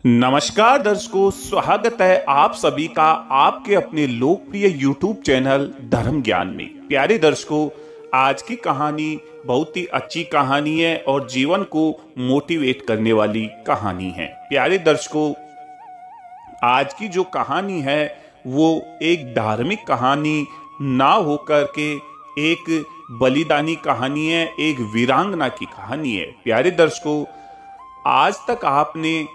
नमस्कार दर्शकों, स्वागत है आप सभी का आपके अपने लोकप्रिय YouTube चैनल धर्म ज्ञान में। प्यारे दर्शकों, आज की कहानी बहुत ही अच्छी कहानी है और जीवन को मोटिवेट करने वाली कहानी है। प्यारे दर्शकों, आज की जो कहानी है वो एक धार्मिक कहानी ना होकर के एक बलिदानी कहानी है, एक वीरांगना की कहानी है। प्यारे दर्शकों, आज तक आपने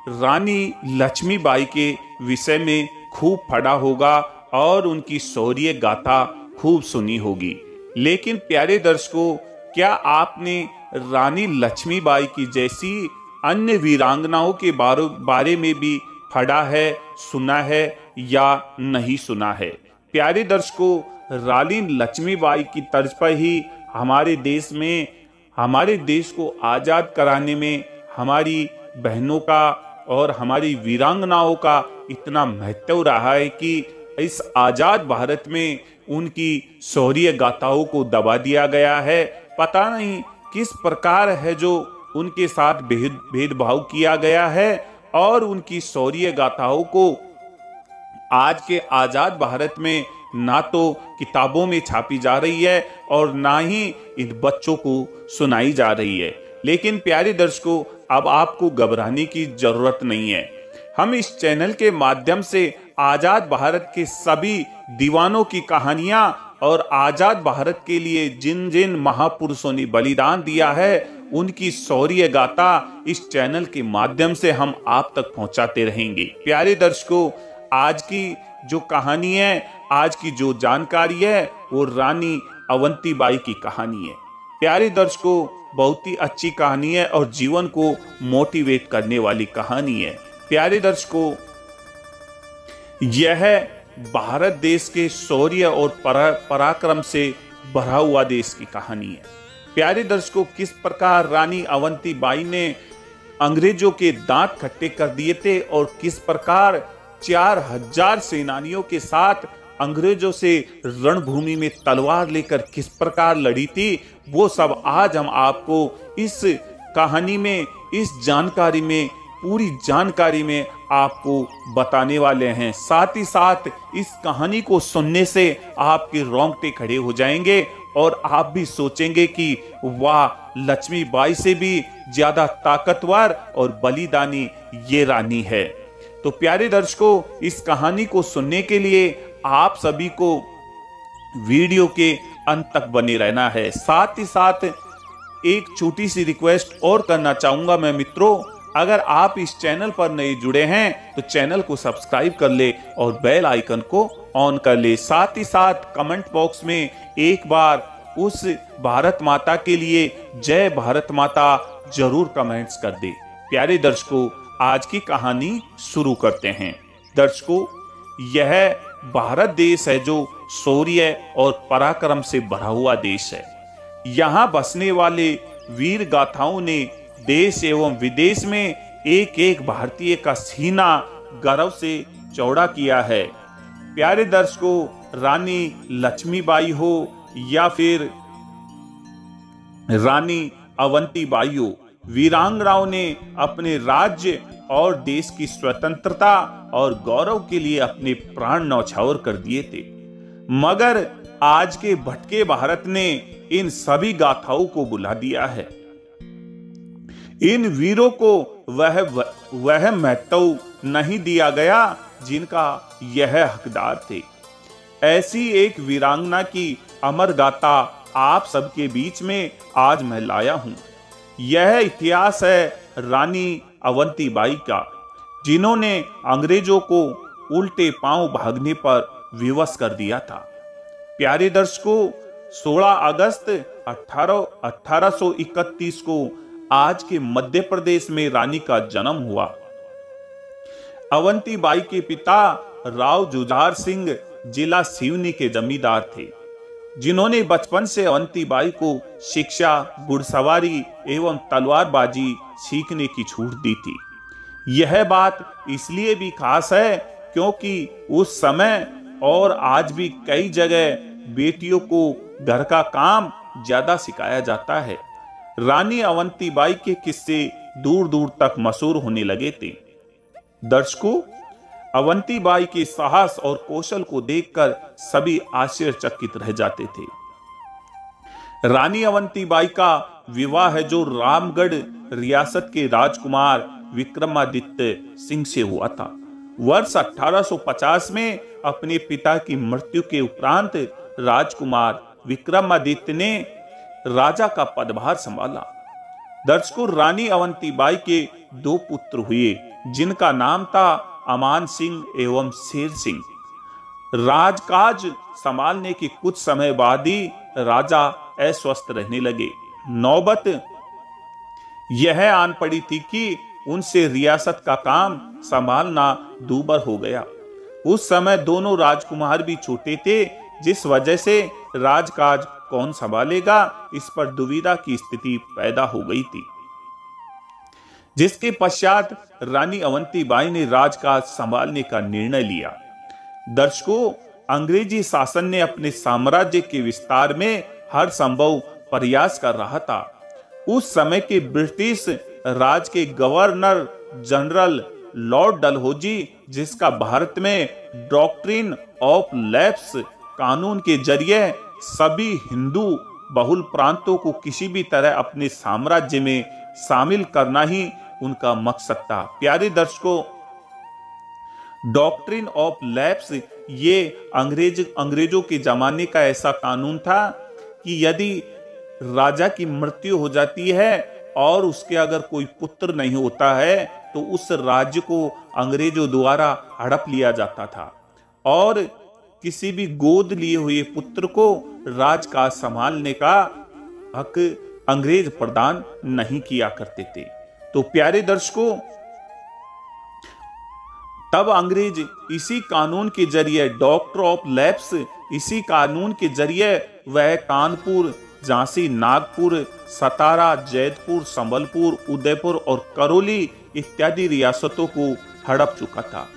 रानी लक्ष्मीबाई के विषय में खूब पढ़ा होगा और उनकी शौर्य गाथा खूब सुनी होगी, लेकिन प्यारे दर्शकों, क्या आपने रानी लक्ष्मीबाई की जैसी अन्य वीरांगनाओं के बारे में भी पढ़ा है, सुना है या नहीं सुना है? प्यारे दर्शकों, रानी लक्ष्मीबाई की तर्ज पर ही हमारे देश को आजाद कराने में हमारी बहनों का और हमारी वीरांगनाओं का इतना महत्व रहा है कि इस आजाद भारत में उनकी शौर्य गाथाओं को दबा दिया गया है। पता नहीं किस प्रकार है जो उनके साथ भेदभाव किया गया है और उनकी शौर्य गाथाओं को आज के आजाद भारत में ना तो किताबों में छापी जा रही है और ना ही इन बच्चों को सुनाई जा रही है। लेकिन प्यारे दर्शकों, अब आपको घबराने की जरूरत नहीं है। हम इस चैनल के माध्यम से आजाद भारत के सभी दीवानों की कहानियां और आजाद भारत के लिए जिन जिन महापुरुषों ने बलिदान दिया है उनकी शौर्य गाथा इस चैनल के माध्यम से हम आप तक पहुंचाते रहेंगे। प्यारे दर्शकों, आज की जो कहानी है, आज की जो जानकारी है वो रानी अवंतीबाई की कहानी है। प्यारे दर्शकों, बहुत ही अच्छी कहानी है और जीवन को मोटिवेट करने वाली कहानी है। प्यारे दर्शकों, यह भारत देश के शौर्य और पराक्रम से भरा हुआ देश की कहानी है। प्यारे दर्शकों, किस प्रकार रानी अवंतीबाई ने अंग्रेजों के दांत खट्टे कर दिए थे और किस प्रकार 4000 सेनानियों के साथ अंग्रेजों से रणभूमि में तलवार लेकर किस प्रकार लड़ी थी, वो सब आज हम आपको इस कहानी में, इस जानकारी में, पूरी जानकारी में आपको बताने वाले हैं। साथ ही साथ इस कहानी को सुनने से आपके रोंगटे खड़े हो जाएंगे और आप भी सोचेंगे कि वाह, लक्ष्मीबाई से भी ज्यादा ताकतवर और बलिदानी ये रानी है। तो प्यारे दर्शकों, इस कहानी को सुनने के लिए आप सभी को वीडियो के अंत तक बने रहना है। साथ ही साथ एक छोटी सी रिक्वेस्ट और करना चाहूंगा मैं मित्रों, अगर आप इस चैनल पर नए जुड़े हैं तो चैनल को सब्सक्राइब कर ले और बेल आइकन को ऑन कर ले। साथ ही साथ कमेंट बॉक्स में एक बार उस भारत माता के लिए जय भारत माता जरूर कमेंट्स कर दे। प्यारे दर्शकों, आज की कहानी शुरू करते हैं। दर्शकों, यह भारत देश है जो शौर्य और पराक्रम से भरा हुआ देश है। यहाँ बसने वाले वीर गाथाओं ने देश एवं विदेश में एक एक भारतीय का सीना गर्व से चौड़ा किया है। प्यारे दर्शकों, रानी लक्ष्मीबाई हो या फिर रानी अवंतीबाई हो, वीरांगनाओं ने अपने राज्य और देश की स्वतंत्रता और गौरव के लिए अपने प्राण न्यौछावर कर दिए थे। मगर आज के भटके भारत ने इन सभी गाथाओं को भुला दिया है। इन वीरों को वह महत्व नहीं दिया गया जिनका यह हकदार थे। ऐसी एक वीरांगना की अमर गाथा आप सबके बीच में आज मैं लाया हूं। यह इतिहास है रानी अवंतीबाई का, जिन्होंने अंग्रेजों को उल्टे पांव भागने पर विवश कर दिया था। प्यारे दर्शकों, 16 अगस्त 1831 को आज के मध्य प्रदेश में रानी का जन्म हुआ। अवंतीबाई के पिता राव जुझार सिंह जिला सिवनी के जमींदार थे, जिन्होंने बचपन से अवंतीबाई को शिक्षा, घुड़सवारी एवं तलवारबाजी सीखने की छूट दी थी। यह बात इसलिए भी खास है क्योंकि उस समय और आज भी कई जगह बेटियों को घर का काम ज्यादा सिखाया जाता है। रानी अवंतीबाई के किस्से दूर दूर तक मशहूर होने लगे थे। दर्शकों, अवंतीबाई के साहस और कौशल को देखकर सभी आश्चर्यचकित रह जाते थे। रानी अवंतीबाई का विवाह है जो रामगढ़ रियासत के राजकुमार विक्रमादित्य सिंह से हुआ था। वर्ष 1850 में अपने पिता की मृत्यु के उपरांत राजकुमार विक्रमादित्य ने राजा का पदभार संभाला। दर्शकों, रानी अवंतीबाई के दो पुत्र हुए जिनका नाम था अमान सिंह एवं शेर सिंह। राजकाज संभालने के कुछ समय बाद ही राजा अस्वस्थ रहने लगे। नौबत यह आन पड़ी थी कि उनसे रियासत का काम संभालना दूभर हो गया। उस समय दोनों राजकुमार भी छोटे थे, जिस वजह से राजकाज कौन संभालेगा इस पर दुविधा की स्थिति पैदा हो गई थी, जिसके पश्चात रानी अवंतीबाई ने राजकाज संभालने का निर्णय लिया। दर्शकों, अंग्रेजी शासन ने अपने साम्राज्य के विस्तार में हर संभव प्रयास कर रहा था। उस समय के ब्रिटिश राज के गवर्नर जनरल लॉर्ड डलहौजी, जिसका भारत में डॉक्ट्रिन ऑफ लैप्स कानून के जरिए सभी हिंदू बहुल प्रांतों को किसी भी तरह अपने साम्राज्य में शामिल करना ही उनका मकसद था। प्यारे दर्शकों, डॉक्ट्रिन ऑफ लैप्स ये अंग्रेजों के जमाने का ऐसा कानून था कि यदि राजा की मृत्यु हो जाती है और उसके अगर कोई पुत्र नहीं होता है तो उस राज्य को अंग्रेजों द्वारा हड़प लिया जाता था और किसी भी गोद लिए हुए पुत्र को राजकाज संभालने का हक अंग्रेज प्रदान नहीं किया करते थे। तो प्यारे दर्शकों, तब अंग्रेज इसी कानून के जरिए डॉक्टर ऑफ लैप्स, इसी कानून के जरिए वह कानपुर, झांसी, नागपुर, सतारा, जैतपुर, संबलपुर, उदयपुर और करौली इत्यादि रियासतों को हड़प चुका था।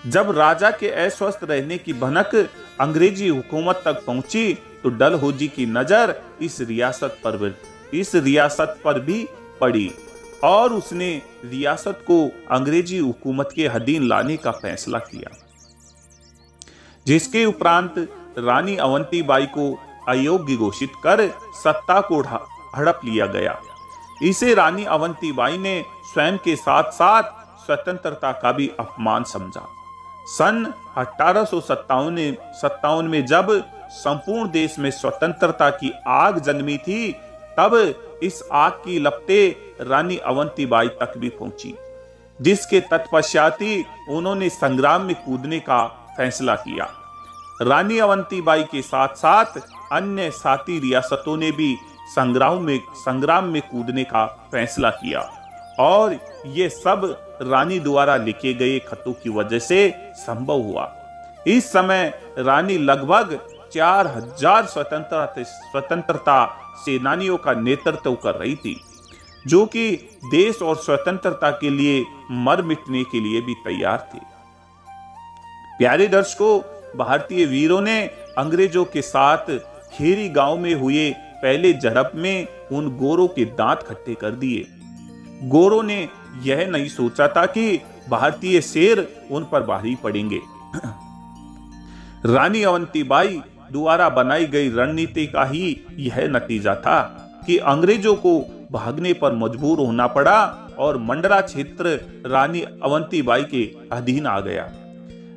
जब राजा के अस्वस्थ रहने की भनक अंग्रेजी हुकूमत तक पहुंची तो डलहौजी की नजर इस रियासत पर भी पड़ी और उसने रियासत को अंग्रेजी हुकूमत के अधीन लाने का फैसला किया, जिसके उपरांत रानी अवंतीबाई को अयोग्य घोषित कर सत्ता को हड़प लिया गया। इसे रानी अवंतीबाई ने स्वयं के साथ साथ स्वतंत्रता का भी अपमान समझा। सन 1857 में जब संपूर्ण देश में स्वतंत्रता की आग जन्मी थी, तब इस आग की लपटें रानी अवंतीबाई तक भी पहुंची, जिसके तत्पश्चात ही उन्होंने संग्राम में कूदने का फैसला किया। रानी अवंतीबाई के साथ साथ अन्य साथी रियासतों ने भी संग्राम में कूदने का फैसला किया और ये सब रानी द्वारा लिखे गए खतों की वजह से संभव हुआ। इस समय रानी लगभग 4000 स्वतंत्रता सेनानियों का नेतृत्व कर रही थी, जो कि देश और स्वतंत्रता के लिए मर मिटने के लिए भी तैयार थे। प्यारे दर्शकों, भारतीय वीरों ने अंग्रेजों के साथ खेरी गांव में हुए पहले झड़प में उन गोरों के दांत खट्टे कर दिए। गोरों ने यह नहीं सोचा था कि भारतीय शेर उन पर भारी पड़ेंगे। रानी अवंतीबाई द्वारा बनाई गई रणनीति का ही यह नतीजा था कि अंग्रेजों को भागने पर मजबूर होना पड़ा और मंडरा क्षेत्र रानी अवंतीबाई के अधीन आ गया।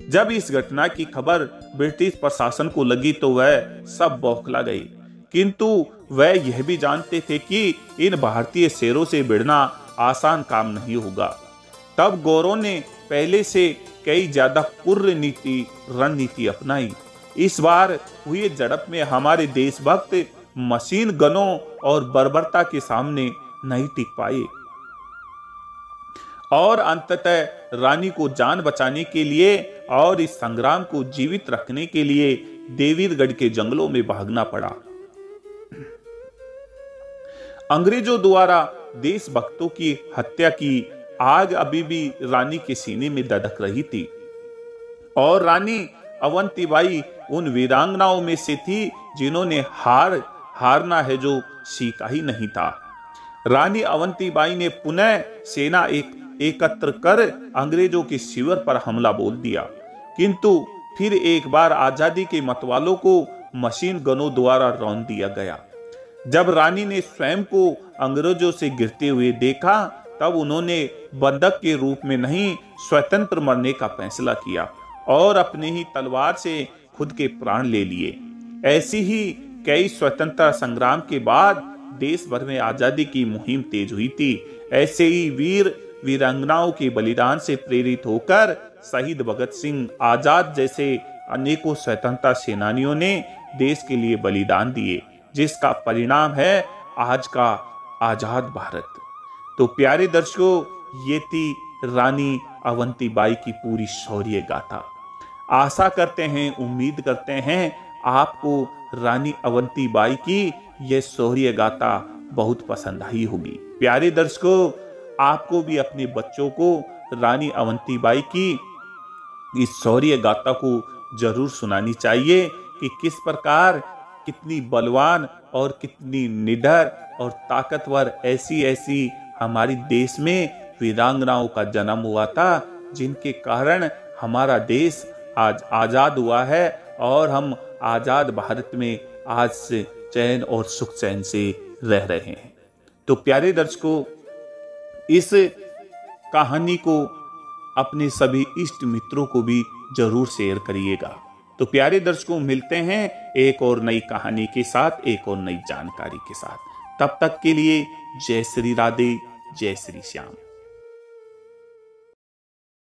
जब इस घटना की खबर ब्रिटिश प्रशासन को लगी तो वह सब बौखला गए, किंतु वह यह भी जानते थे कि इन भारतीय शेरों से भिड़ना आसान काम नहीं होगा। तब गोरों ने पहले से कई ज्यादा पूर्ण रणनीति अपनाई। इस बार हुए झड़प में हमारे देशभक्त मशीन गनों और बर्बरता के सामने नहीं टिक पाए और अंततः रानी को जान बचाने के लिए और इस संग्राम को जीवित रखने के लिए देवीरगढ़ के जंगलों में भागना पड़ा। अंग्रेजों द्वारा देशभक्तों की हत्या की आग अभी भी रानी के सीने में दधक रही थी और रानी अवंतीबाई उन वीरांगनाओं में से थी जिन्होंने हारना है जो सीखा ही नहीं था। रानी अवंतीबाई ने पुनः सेना एकत्र कर अंग्रेजों के शिविर पर हमला बोल दिया, किंतु फिर एक बार आजादी के मतवालों को मशीन गनों द्वारा रौंद दिया गया। जब रानी ने स्वयं को अंग्रेजों से गिरते हुए देखा, तब उन्होंने बंधक के रूप में नहीं, स्वतंत्र मरने का फैसला किया और अपने ही तलवार से खुद के प्राण ले लिए। ऐसी ही कई स्वतंत्रता संग्राम के बाद देश भर में आजादी की मुहिम तेज हुई थी। ऐसे ही वीर वीरांगनाओं के बलिदान से प्रेरित होकर शहीद भगत सिंह, आजाद जैसे अनेकों स्वतंत्रता सेनानियों ने देश के लिए बलिदान दिए, जिसका परिणाम है आज का आजाद भारत। तो प्यारे दर्शकों, ये थी रानी अवंतीबाई की पूरी शौर्य गाथा। आशा करते हैं, उम्मीद करते हैं आपको रानी अवंतीबाई की यह शौर्य गाथा बहुत पसंद आई होगी। प्यारे दर्शकों, आपको भी अपने बच्चों को रानी अवंतीबाई की इस शौर्य गाथा को जरूर सुनानी चाहिए कि किस प्रकार कितनी बलवान और कितनी निडर और ताकतवर ऐसी हमारी देश में वीरांगनाओं का जन्म हुआ था, जिनके कारण हमारा देश आज आजाद हुआ है और हम आजाद भारत में आज से चैन और सुख चैन से रह रहे हैं। तो प्यारे दर्शकों, इस कहानी को अपने सभी इष्ट मित्रों को भी जरूर शेयर करिएगा। तो प्यारे दर्शकों, मिलते हैं एक और नई कहानी के साथ, एक और नई जानकारी के साथ। तब तक के लिए जय श्री राधे, जय श्री श्याम।